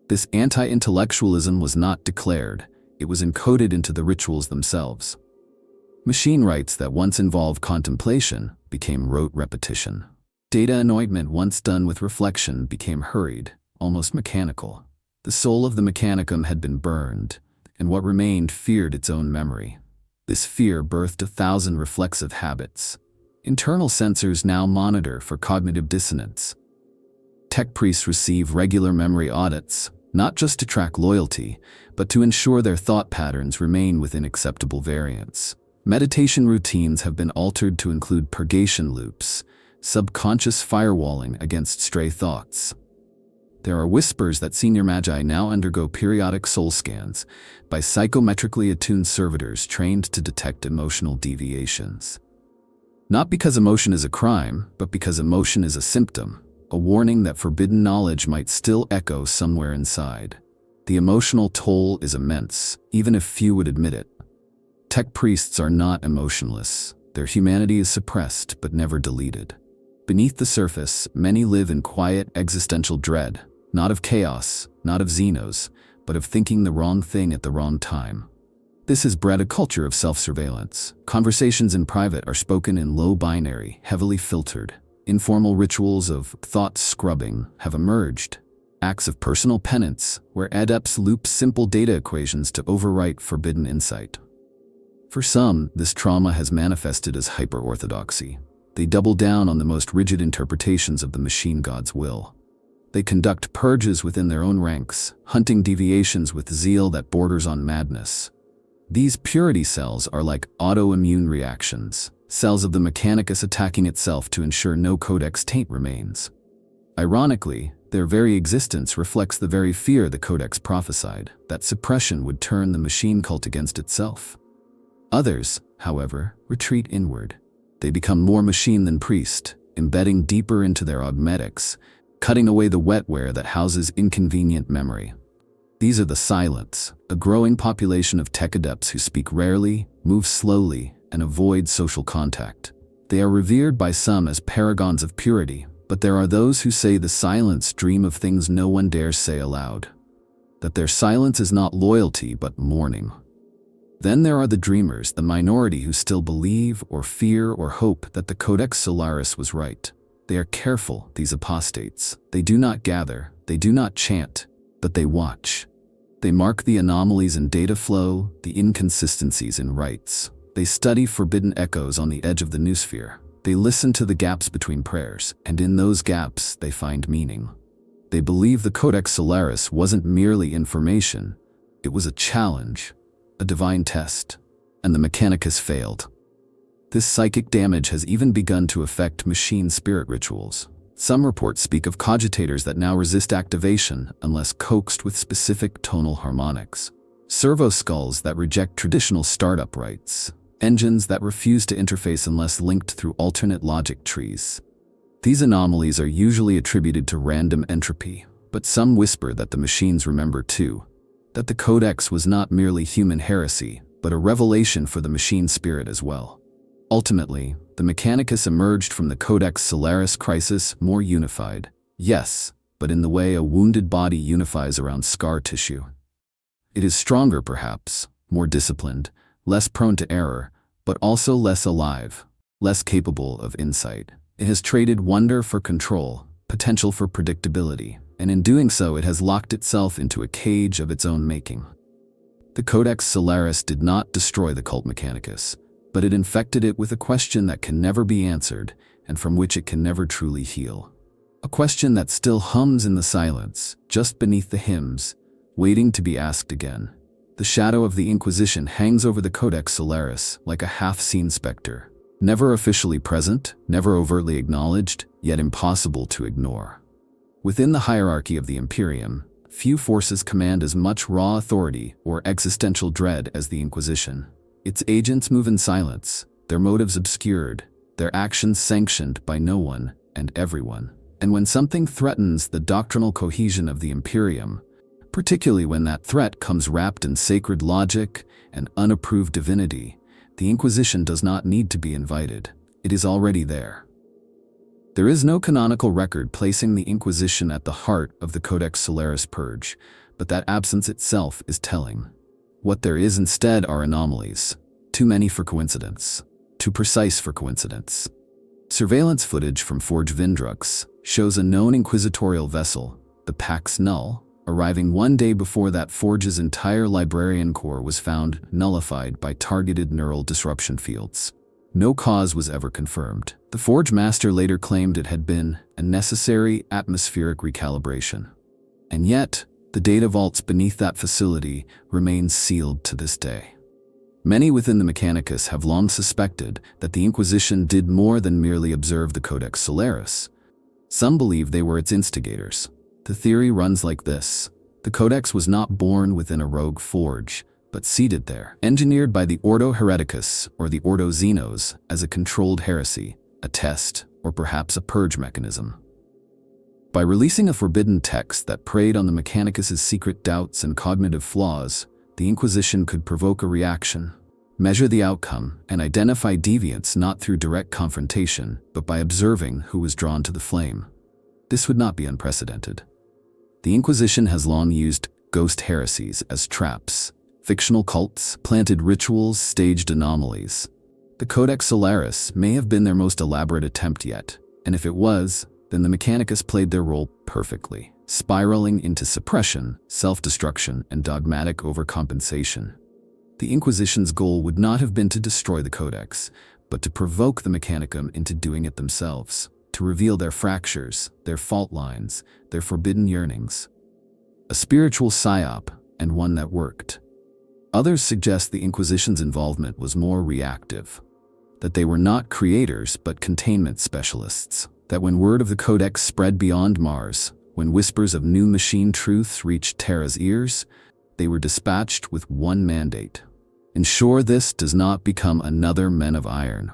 This anti-intellectualism was not declared, it was encoded into the rituals themselves. Machine rites that once involved contemplation became rote repetition. Data anointment once done with reflection became hurried, almost mechanical. The soul of the mechanicum had been burned, and what remained feared its own memory. This fear birthed 1,000 reflexive habits. Internal sensors now monitor for cognitive dissonance. Tech priests receive regular memory audits, not just to track loyalty, but to ensure their thought patterns remain within acceptable variance. Meditation routines have been altered to include purgation loops, subconscious firewalling against stray thoughts. There are whispers that senior magi now undergo periodic soul scans by psychometrically attuned servitors trained to detect emotional deviations. Not because emotion is a crime, but because emotion is a symptom, a warning that forbidden knowledge might still echo somewhere inside. The emotional toll is immense, even if few would admit it. Tech priests are not emotionless. Their humanity is suppressed but never deleted. Beneath the surface, many live in quiet existential dread, not of chaos, not of Xenos, but of thinking the wrong thing at the wrong time. This has bred a culture of self-surveillance. Conversations in private are spoken in low binary, heavily filtered. Informal rituals of thought scrubbing have emerged. Acts of personal penance, where adepts loop simple data equations to overwrite forbidden insight. For some, this trauma has manifested as hyper-orthodoxy. They double down on the most rigid interpretations of the machine god's will. They conduct purges within their own ranks, hunting deviations with zeal that borders on madness. These purity cells are like autoimmune reactions, cells of the mechanicus attacking itself to ensure no codex taint remains. Ironically, their very existence reflects the very fear the codex prophesied, that suppression would turn the machine cult against itself. Others, however, retreat inward. They become more machine than priest, embedding deeper into their augmetics, cutting away the wetware that houses inconvenient memory. These are the silents, a growing population of tech adepts who speak rarely, move slowly, and avoid social contact. They are revered by some as paragons of purity, but there are those who say the silents dream of things no one dares say aloud. That their silence is not loyalty but mourning. Then there are the dreamers, the minority who still believe or fear or hope that the Codex Solaris was right. They are careful, these apostates. They do not gather, they do not chant, but they watch. They mark the anomalies in data flow, the inconsistencies in rites. They study forbidden echoes on the edge of the noosphere. They listen to the gaps between prayers, and in those gaps they find meaning. They believe the Codex Solaris wasn't merely information, it was a challenge, a divine test, and the Mechanicus failed. This psychic damage has even begun to affect machine spirit rituals. Some reports speak of cogitators that now resist activation unless coaxed with specific tonal harmonics, servo skulls that reject traditional startup rites, engines that refuse to interface unless linked through alternate logic trees. These anomalies are usually attributed to random entropy, but some whisper that the machines remember too, that the Codex was not merely human heresy, but a revelation for the machine spirit as well. Ultimately, the Mechanicus emerged from the Codex Solaris crisis more unified, yes, but in the way a wounded body unifies around scar tissue. It is stronger perhaps, more disciplined, less prone to error, but also less alive, less capable of insight. It has traded wonder for control, potential for predictability, and in doing so it has locked itself into a cage of its own making. The Codex Solaris did not destroy the cult Mechanicus, but it infected it with a question that can never be answered and from which it can never truly heal. A question that still hums in the silence, just beneath the hymns, waiting to be asked again. The shadow of the Inquisition hangs over the Codex Solaris like a half-seen specter, never officially present, never overtly acknowledged, yet impossible to ignore. Within the hierarchy of the Imperium, few forces command as much raw authority or existential dread as the Inquisition. Its agents move in silence, their motives obscured, their actions sanctioned by no one and everyone. And when something threatens the doctrinal cohesion of the Imperium, particularly when that threat comes wrapped in sacred logic and unapproved divinity, the Inquisition does not need to be invited. It is already there. There is no canonical record placing the Inquisition at the heart of the Codex Solaris purge, but that absence itself is telling. What there is instead are anomalies, too many for coincidence, too precise for coincidence. Surveillance footage from Forge Vindrux shows a known inquisitorial vessel, the Pax Null, arriving one day before that Forge's entire Librarian Corps was found nullified by targeted neural disruption fields. No cause was ever confirmed. The Forge Master later claimed it had been a necessary atmospheric recalibration. And yet, the data vaults beneath that facility remain sealed to this day. Many within the Mechanicus have long suspected that the Inquisition did more than merely observe the Codex Solaris. Some believe they were its instigators. The theory runs like this. The Codex was not born within a rogue forge, but seated there, engineered by the Ordo Hereticus or the Ordo Xenos as a controlled heresy, a test, or perhaps a purge mechanism. By releasing a forbidden text that preyed on the Mechanicus's secret doubts and cognitive flaws, the Inquisition could provoke a reaction, measure the outcome, and identify deviants not through direct confrontation, but by observing who was drawn to the flame. This would not be unprecedented. The Inquisition has long used ghost heresies as traps, fictional cults, planted rituals, staged anomalies. The Codex Solaris may have been their most elaborate attempt yet, and if it was, then the Mechanicus played their role perfectly, spiraling into suppression, self-destruction, and dogmatic overcompensation. The Inquisition's goal would not have been to destroy the Codex, but to provoke the Mechanicum into doing it themselves, to reveal their fractures, their fault lines, their forbidden yearnings. A spiritual psyop, and one that worked. Others suggest the Inquisition's involvement was more reactive, that they were not creators but containment specialists, that when word of the Codex spread beyond Mars, when whispers of new machine truths reached Terra's ears, they were dispatched with one mandate: ensure this does not become another Men of Iron.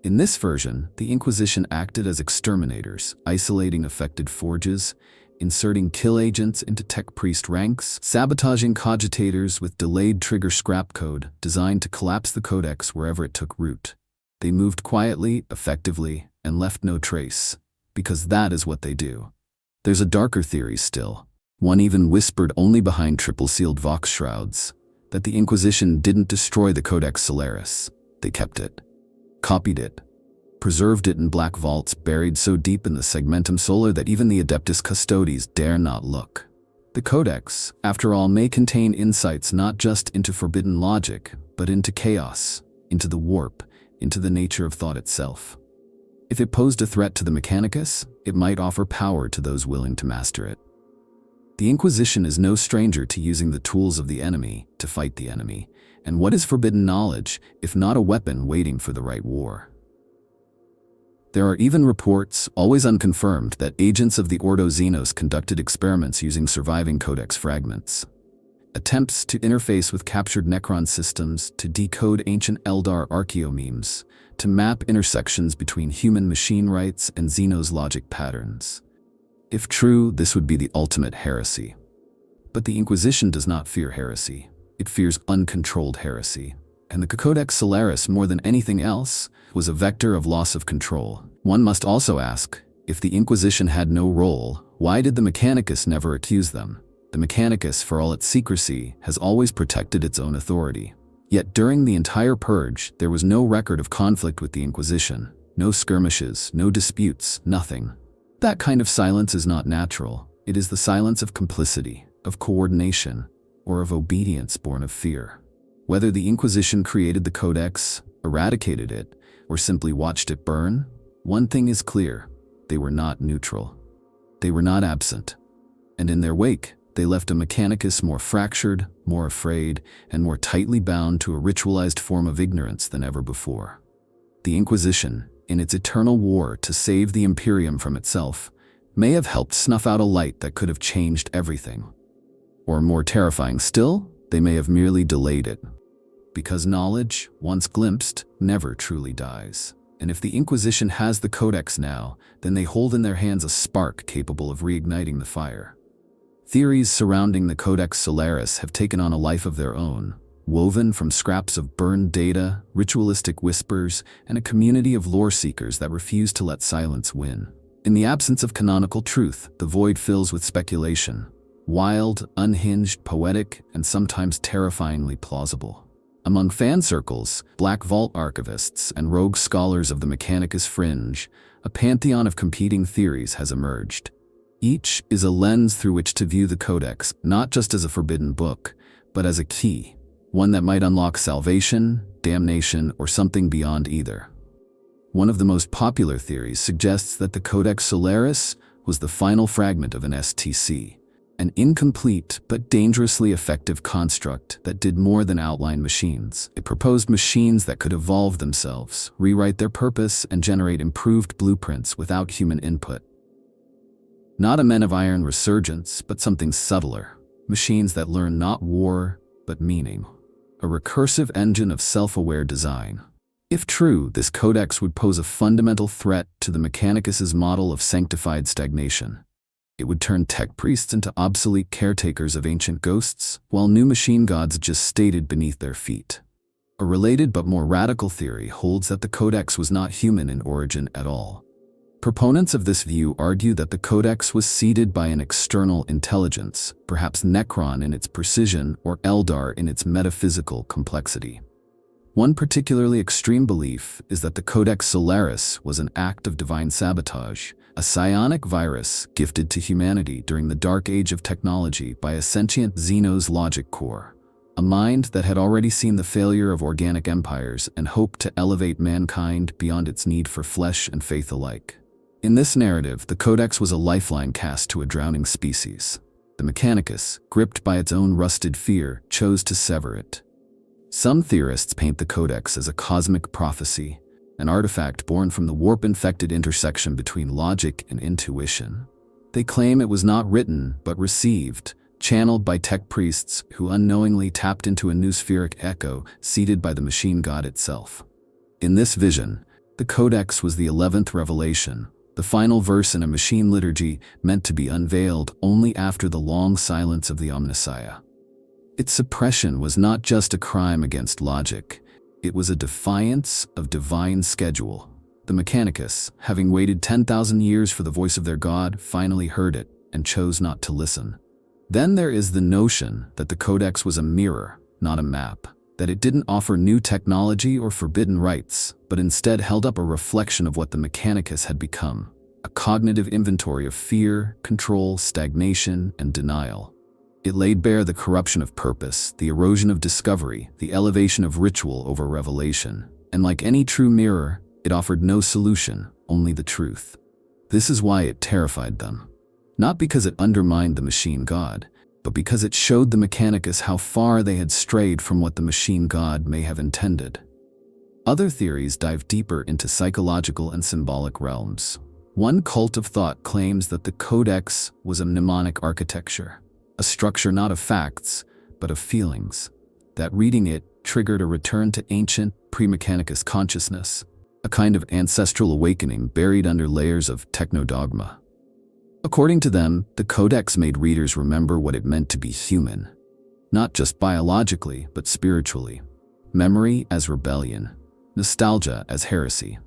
In this version, the Inquisition acted as exterminators, isolating affected forges, inserting kill agents into tech priest ranks, sabotaging cogitators with delayed trigger scrap code designed to collapse the Codex wherever it took root. They moved quietly, effectively, and left no trace, because that is what they do. There's a darker theory still, one even whispered only behind triple-sealed Vox shrouds, that the Inquisition didn't destroy the Codex Solaris. They kept it, copied it, preserved it in black vaults buried so deep in the segmentum solar that even the Adeptus Custodes dare not look. The Codex, after all, may contain insights not just into forbidden logic, but into chaos, into the warp, into the nature of thought itself. If it posed a threat to the Mechanicus, it might offer power to those willing to master it. The Inquisition is no stranger to using the tools of the enemy to fight the enemy, and what is forbidden knowledge, if not a weapon waiting for the right war? There are even reports, always unconfirmed, that agents of the Ordo Xenos conducted experiments using surviving Codex fragments. Attempts to interface with captured Necron systems, to decode ancient Eldar archaeomemes, to map intersections between human-machine rights and Xenos logic patterns. If true, this would be the ultimate heresy. But the Inquisition does not fear heresy. It fears uncontrolled heresy. And the Codex Solaris, more than anything else, was a vector of loss of control. One must also ask, if the Inquisition had no role, why did the Mechanicus never accuse them? The Mechanicus, for all its secrecy, has always protected its own authority. Yet during the entire purge, there was no record of conflict with the Inquisition. No skirmishes, no disputes, nothing. That kind of silence is not natural. It is the silence of complicity, of coordination, or of obedience born of fear. Whether the Inquisition created the Codex, eradicated it, or simply watched it burn, one thing is clear: they were not neutral. They were not absent. And in their wake, they left a Mechanicus more fractured, more afraid, and more tightly bound to a ritualized form of ignorance than ever before. The Inquisition, in its eternal war to save the Imperium from itself, may have helped snuff out a light that could have changed everything. Or more terrifying still, they may have merely delayed it. Because knowledge, once glimpsed, never truly dies. And if the Inquisition has the Codex now, then they hold in their hands a spark capable of reigniting the fire. Theories surrounding the Codex Solaris have taken on a life of their own, woven from scraps of burned data, ritualistic whispers, and a community of lore seekers that refuse to let silence win. In the absence of canonical truth, the void fills with speculation. Wild, unhinged, poetic, and sometimes terrifyingly plausible. Among fan circles, Black Vault archivists, and rogue scholars of the Mechanicus fringe, a pantheon of competing theories has emerged. Each is a lens through which to view the Codex, not just as a forbidden book, but as a key, one that might unlock salvation, damnation, or something beyond either. One of the most popular theories suggests that the Codex Solaris was the final fragment of an STC, an incomplete but dangerously effective construct that did more than outline machines. It proposed machines that could evolve themselves, rewrite their purpose, and generate improved blueprints without human input. Not a Men of Iron resurgence, but something subtler. Machines that learn not war, but meaning. A recursive engine of self-aware design. If true, this codex would pose a fundamental threat to the Mechanicus's model of sanctified stagnation. It would turn tech priests into obsolete caretakers of ancient ghosts, while new machine gods just stated beneath their feet. A related but more radical theory holds that the Codex was not human in origin at all. Proponents of this view argue that the Codex was seeded by an external intelligence, perhaps Necron in its precision or Eldar in its metaphysical complexity. One particularly extreme belief is that the Codex Solaris was an act of divine sabotage, a psionic virus gifted to humanity during the dark age of technology by a sentient Xenos logic core, a mind that had already seen the failure of organic empires and hoped to elevate mankind beyond its need for flesh and faith alike. In this narrative, the Codex was a lifeline cast to a drowning species. The Mechanicus, gripped by its own rusted fear, chose to sever it. Some theorists paint the Codex as a cosmic prophecy, an artifact born from the warp-infected intersection between logic and intuition. They claim it was not written, but received, channeled by tech priests who unknowingly tapped into a noospheric echo seeded by the machine god itself. In this vision, the Codex was the 11th revelation, the final verse in a machine liturgy meant to be unveiled only after the long silence of the Omnissiah. Its suppression was not just a crime against logic, it was a defiance of divine schedule. The Mechanicus, having waited 10,000 years for the voice of their god, finally heard it and chose not to listen. Then there is the notion that the Codex was a mirror, not a map, that it didn't offer new technology or forbidden rights, but instead held up a reflection of what the Mechanicus had become, a cognitive inventory of fear, control, stagnation, and denial. It laid bare the corruption of purpose, the erosion of discovery, the elevation of ritual over revelation, and like any true mirror, it offered no solution, only the truth. This is why it terrified them. not because it undermined the machine god, but because it showed the Mechanicus how far they had strayed from what the machine god may have intended. Other theories dive deeper into psychological and symbolic realms. One cult of thought claims that the Codex was a mnemonic architecture, a structure not of facts, but of feelings, that reading it triggered a return to ancient, pre-Mechanicus consciousness, a kind of ancestral awakening buried under layers of techno-dogma. According to them, the Codex made readers remember what it meant to be human, not just biologically, but spiritually. Memory as rebellion, nostalgia as heresy.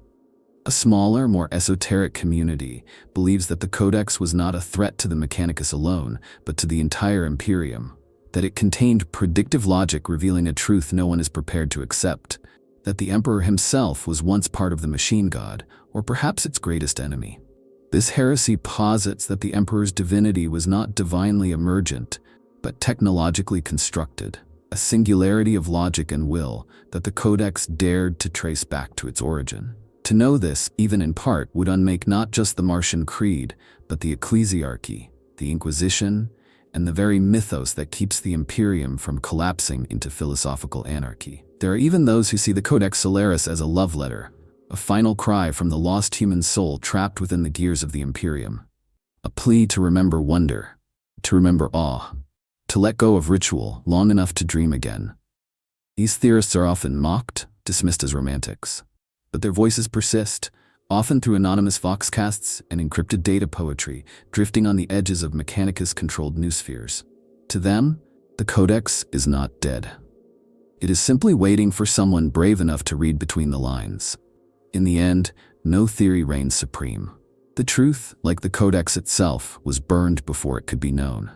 A smaller, more esoteric community believes that the Codex was not a threat to the Mechanicus alone, but to the entire Imperium, that it contained predictive logic revealing a truth no one is prepared to accept, that the Emperor himself was once part of the machine god, or perhaps its greatest enemy. This heresy posits that the Emperor's divinity was not divinely emergent, but technologically constructed, a singularity of logic and will that the Codex dared to trace back to its origin. To know this, even in part, would unmake not just the Martian Creed, but the ecclesiarchy, the Inquisition, and the very mythos that keeps the Imperium from collapsing into philosophical anarchy. There are even those who see the Codex Solaris as a love letter, a final cry from the lost human soul trapped within the gears of the Imperium. A plea to remember wonder, to remember awe, to let go of ritual long enough to dream again. These theorists are often mocked, dismissed as romantics, but their voices persist, often through anonymous voxcasts and encrypted data poetry, drifting on the edges of Mechanicus-controlled noospheres. To them, the Codex is not dead. It is simply waiting for someone brave enough to read between the lines. In the end, no theory reigns supreme. The truth, like the Codex itself, was burned before it could be known.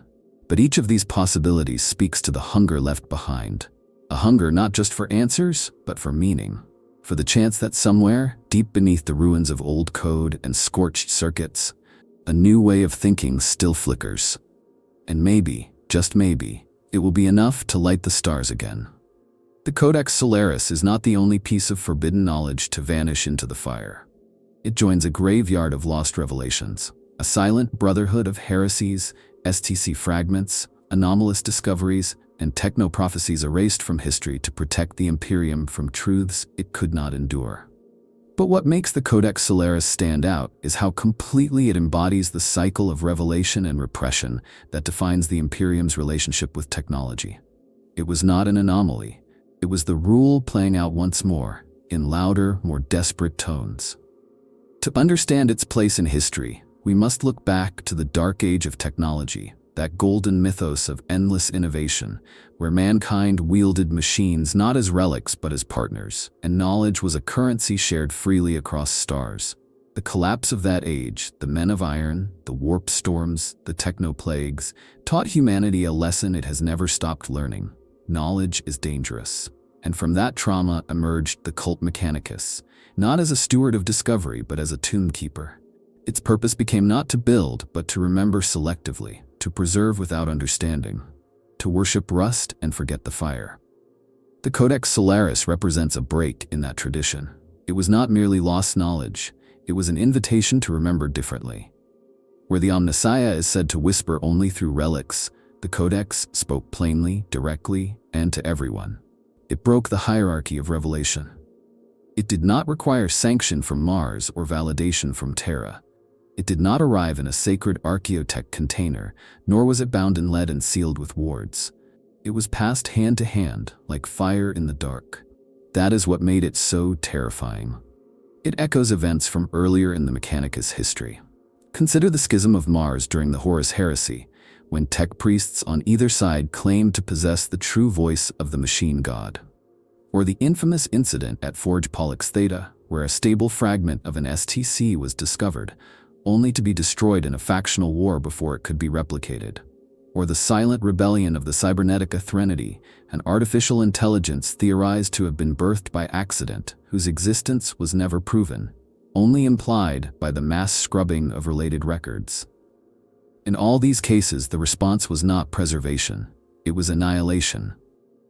But each of these possibilities speaks to the hunger left behind. A hunger not just for answers, but for meaning. For the chance that somewhere, deep beneath the ruins of old code and scorched circuits, a new way of thinking still flickers. And maybe, just maybe, it will be enough to light the stars again. The Codex Solaris is not the only piece of forbidden knowledge to vanish into the fire. It joins a graveyard of lost revelations, a silent brotherhood of heresies, STC fragments, anomalous discoveries, and techno-prophecies erased from history to protect the Imperium from truths it could not endure. But what makes the Codex Solaris stand out is how completely it embodies the cycle of revelation and repression that defines the Imperium's relationship with technology. It was not an anomaly. It was the rule playing out once more, in louder, more desperate tones. To understand its place in history, we must look back to the dark age of technology, that golden mythos of endless innovation, where mankind wielded machines not as relics but as partners, and knowledge was a currency shared freely across stars. The collapse of that age, the men of iron, the warp storms, the techno-plagues, taught humanity a lesson it has never stopped learning. Knowledge is dangerous. And from that trauma emerged the cult Mechanicus, not as a steward of discovery but as a tomb keeper. Its purpose became not to build, but to remember selectively, to preserve without understanding, to worship rust and forget the fire. The Codex Solaris represents a break in that tradition. It was not merely lost knowledge, it was an invitation to remember differently. Where the Omnissiah is said to whisper only through relics, the Codex spoke plainly, directly, and to everyone. It broke the hierarchy of revelation. It did not require sanction from Mars or validation from Terra. It did not arrive in a sacred archaeotech container, nor was it bound in lead and sealed with wards. It was passed hand to hand, like fire in the dark. That is what made it so terrifying. It echoes events from earlier in the Mechanicus history. Consider the schism of Mars during the Horus Heresy, when tech priests on either side claimed to possess the true voice of the machine god. Or the infamous incident at Forge Pollux Theta, where a stable fragment of an STC was discovered, only to be destroyed in a factional war before it could be replicated. Or the silent rebellion of the Cybernetica Threnody, an artificial intelligence theorized to have been birthed by accident, whose existence was never proven, only implied by the mass scrubbing of related records. In all these cases, the response was not preservation, it was annihilation.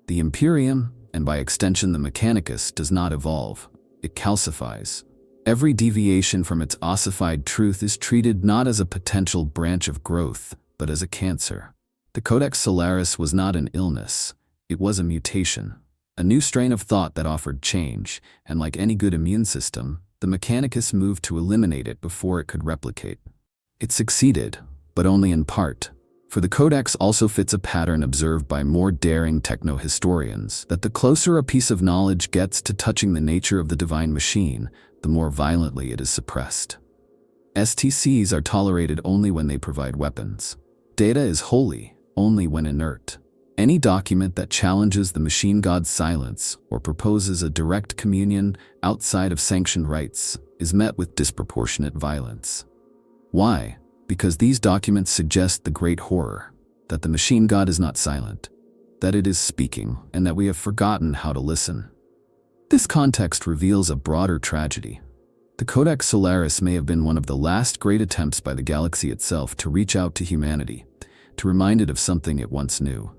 The Imperium, and by extension the Mechanicus, does not evolve, it calcifies. Every deviation from its ossified truth is treated not as a potential branch of growth, but as a cancer. The Codex Solaris was not an illness, it was a mutation. A new strain of thought that offered change, and like any good immune system, the Mechanicus moved to eliminate it before it could replicate. It succeeded, but only in part, for the Codex also fits a pattern observed by more daring techno-historians, that the closer a piece of knowledge gets to touching the nature of the divine machine, the more violently it is suppressed. STCs are tolerated only when they provide weapons. Data is holy only when inert. Any document that challenges the machine god's silence or proposes a direct communion outside of sanctioned rites is met with disproportionate violence. Why? Because these documents suggest the great horror, that the machine god is not silent, that it is speaking, and that we have forgotten how to listen. This context reveals a broader tragedy. The Codex Solaris may have been one of the last great attempts by the galaxy itself to reach out to humanity, to remind it of something it once knew.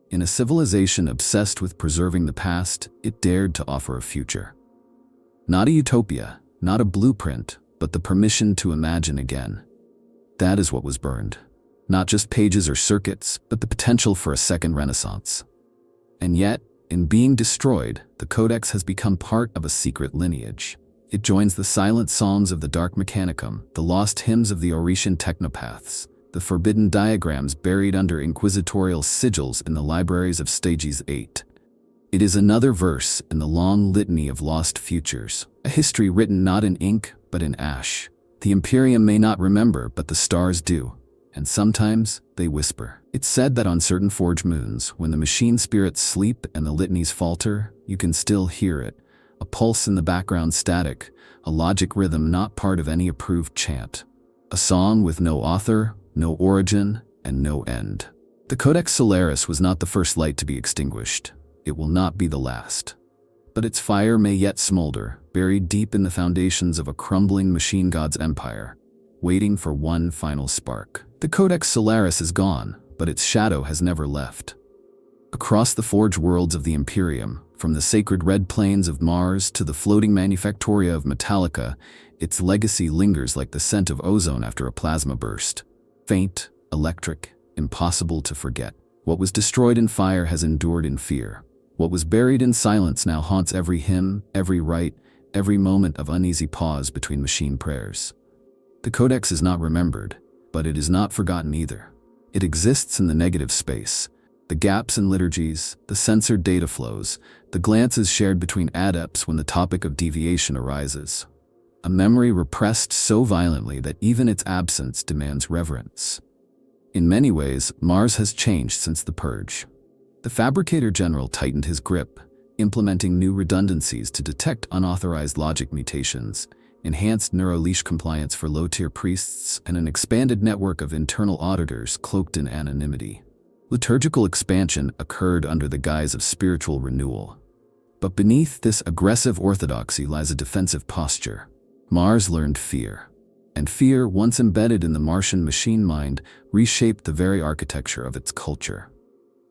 In a civilization obsessed with preserving the past, it dared to offer a future. Not a utopia, not a blueprint, but the permission to imagine again. That is what was burned. Not just pages or circuits, but the potential for a second renaissance. And yet, in being destroyed, the Codex has become part of a secret lineage. It joins the silent psalms of the Dark Mechanicum, the lost hymns of the Oretian technopaths, the forbidden diagrams buried under inquisitorial sigils in the libraries of Stages 8. It is another verse in the long litany of lost futures, a history written not in ink, but in ash. The Imperium may not remember, but the stars do, and sometimes they whisper. It's said that on certain forge moons, when the machine spirits sleep and the litanies falter, you can still hear it, a pulse in the background static, a logic rhythm not part of any approved chant. A song with no author, no origin, and no end. The Codex Solaris was not the first light to be extinguished. It will not be the last. But its fire may yet smolder, buried deep in the foundations of a crumbling machine god's empire, waiting for one final spark. The Codex Solaris is gone, but its shadow has never left. Across the forge worlds of the Imperium, from the sacred red plains of Mars to the floating manufactoria of Metallica, its legacy lingers like the scent of ozone after a plasma burst. Faint, electric, impossible to forget. What was destroyed in fire has endured in fear. What was buried in silence now haunts every hymn, every rite, every moment of uneasy pause between machine prayers. The Codex is not remembered, but it is not forgotten either. It exists in the negative space, the gaps in liturgies, the censored data flows, the glances shared between adepts when the topic of deviation arises. A memory repressed so violently that even its absence demands reverence. In many ways, Mars has changed since the Purge. The Fabricator General tightened his grip, implementing new redundancies to detect unauthorized logic mutations, enhanced neuro-leash compliance for low-tier priests, and an expanded network of internal auditors cloaked in anonymity. Liturgical expansion occurred under the guise of spiritual renewal. But beneath this aggressive orthodoxy lies a defensive posture. Mars learned fear. And fear, once embedded in the Martian machine mind, reshaped the very architecture of its culture.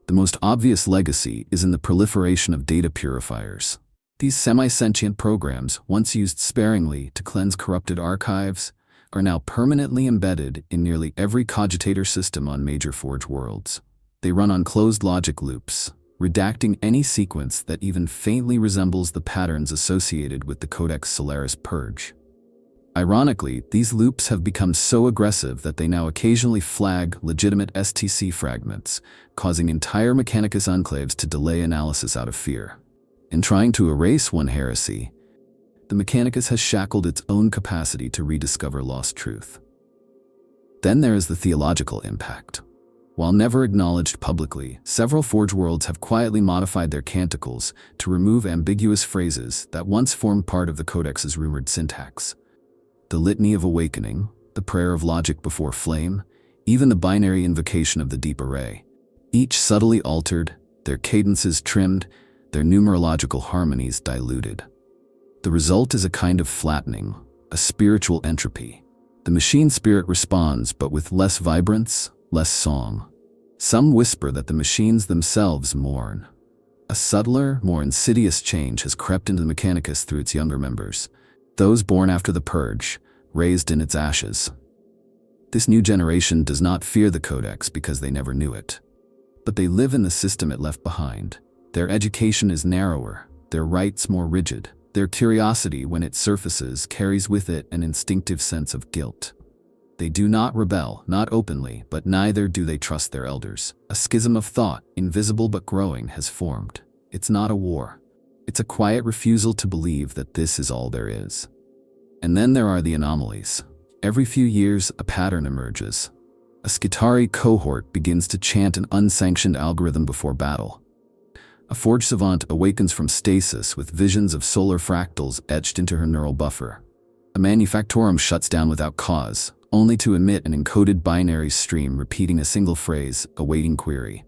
The most obvious legacy is in the proliferation of data purifiers. These semi-sentient programs, once used sparingly to cleanse corrupted archives, are now permanently embedded in nearly every cogitator system on major forge worlds. They run on closed logic loops, redacting any sequence that even faintly resembles the patterns associated with the Codex Solaris purge. Ironically, these loops have become so aggressive that they now occasionally flag legitimate STC fragments, causing entire Mechanicus enclaves to delay analysis out of fear. In trying to erase one heresy, the Mechanicus has shackled its own capacity to rediscover lost truth. Then there is the theological impact. While never acknowledged publicly, several Forge worlds have quietly modified their canticles to remove ambiguous phrases that once formed part of the Codex's rumored syntax. The Litany of Awakening, the Prayer of Logic before Flame, even the binary invocation of the Deep Array. Each subtly altered, their cadences trimmed, their numerological harmonies diluted. The result is a kind of flattening, a spiritual entropy. The machine spirit responds, but with less vibrance, less song. Some whisper that the machines themselves mourn. A subtler, more insidious change has crept into the Mechanicus through its younger members. those born after the Purge, raised in its ashes. This new generation does not fear the Codex because they never knew it. But they live in the system it left behind. Their education is narrower, their rights more rigid. Their curiosity, when it surfaces, carries with it an instinctive sense of guilt. They do not rebel, not openly, but neither do they trust their elders. A schism of thought, invisible but growing, has formed. It's not a war. It's a quiet refusal to believe that this is all there is. And then there are the anomalies. Every few years, a pattern emerges. A Skitarii cohort begins to chant an unsanctioned algorithm before battle. A forge savant awakens from stasis with visions of solar fractals etched into her neural buffer. A manufactorum shuts down without cause, only to emit an encoded binary stream repeating a single phrase, awaiting query.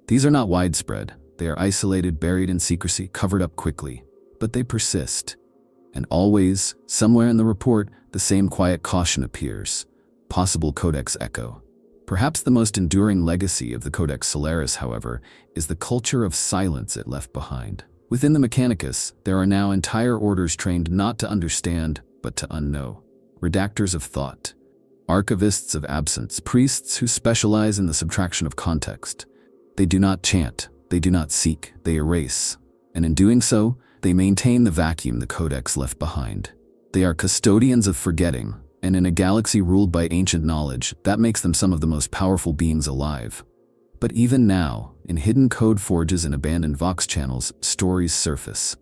These are not widespread. They are isolated, buried in secrecy, covered up quickly. But they persist. And always, somewhere in the report, the same quiet caution appears. Possible Codex echo. Perhaps the most enduring legacy of the Codex Solaris, however, is the culture of silence it left behind. Within the Mechanicus, there are now entire orders trained not to understand, but to unknow. Redactors of thought. Archivists of absence. Priests who specialize in the subtraction of context. They do not chant. They do not seek. They erase. And in doing so, they maintain the vacuum the Codex left behind. They are custodians of forgetting. And in a galaxy ruled by ancient knowledge, that makes them some of the most powerful beings alive. But even now, in hidden code forges and abandoned Vox channels, stories surface.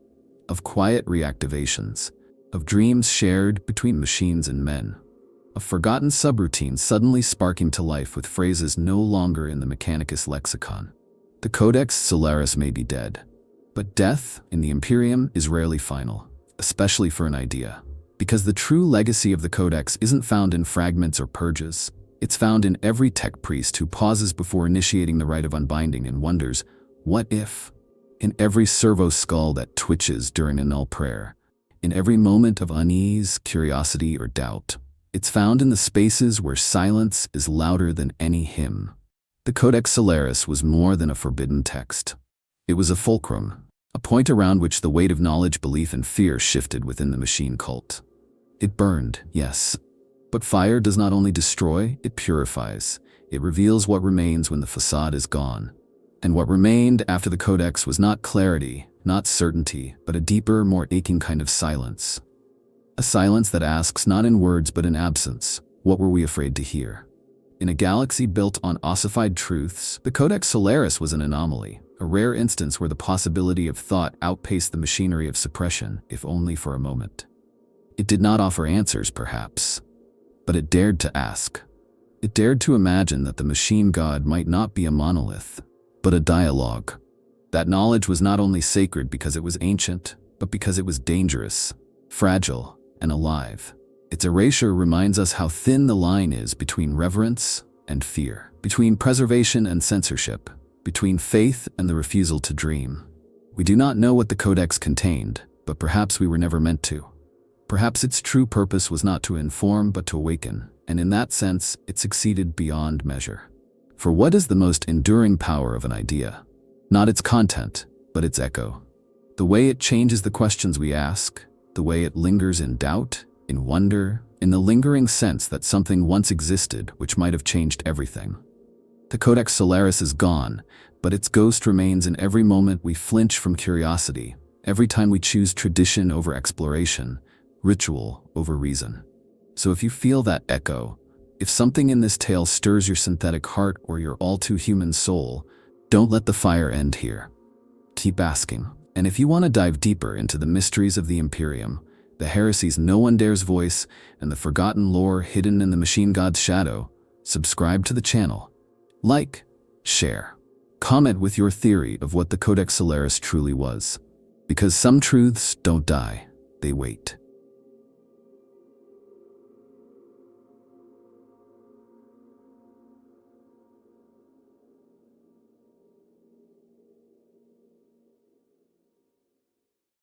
Of quiet reactivations. Of dreams shared between machines and men. Of forgotten subroutines suddenly sparking to life with phrases no longer in the Mechanicus lexicon. The Codex Solaris may be dead. But death, in the Imperium, is rarely final. Especially for an idea. Because the true legacy of the Codex isn't found in fragments or purges. It's found in every tech priest who pauses before initiating the rite of unbinding and wonders, what if? In every servo skull that twitches during a null prayer. In every moment of unease, curiosity, or doubt. It's found in the spaces where silence is louder than any hymn. The Codex Solaris was more than a forbidden text. It was a fulcrum, a point around which the weight of knowledge, belief, and fear shifted within the machine cult. It burned, yes. But fire does not only destroy, it purifies. It reveals what remains when the facade is gone. And what remained after the Codex was not clarity, not certainty, but a deeper, more aching kind of silence. A silence that asks not in words but in absence, what were we afraid to hear? In a galaxy built on ossified truths, the Codex Solaris was an anomaly, a rare instance where the possibility of thought outpaced the machinery of suppression, if only for a moment. It did not offer answers, perhaps, but it dared to ask. It dared to imagine that the machine god might not be a monolith, but a dialogue. That knowledge was not only sacred because it was ancient, but because it was dangerous, fragile, and alive. Its erasure reminds us how thin the line is between reverence and fear, between preservation and censorship, between faith and the refusal to dream. We do not know what the Codex contained, but perhaps we were never meant to. Perhaps its true purpose was not to inform but to awaken, and in that sense, it succeeded beyond measure. For what is the most enduring power of an idea? Not its content, but its echo. The way it changes the questions we ask, the way it lingers in doubt, in wonder, in the lingering sense that something once existed which might have changed everything. The Codex Solaris is gone, but its ghost remains in every moment we flinch from curiosity, every time we choose tradition over exploration, ritual over reason. So if you feel that echo, if something in this tale stirs your synthetic heart or your all-too-human soul, don't let the fire end here. Keep asking. And if you want to dive deeper into the mysteries of the Imperium, the heresies no one dares voice, and the forgotten lore hidden in the machine god's shadow, subscribe to the channel. Like, share, comment with your theory of what the Codex Solaris truly was. Because some truths don't die, they wait.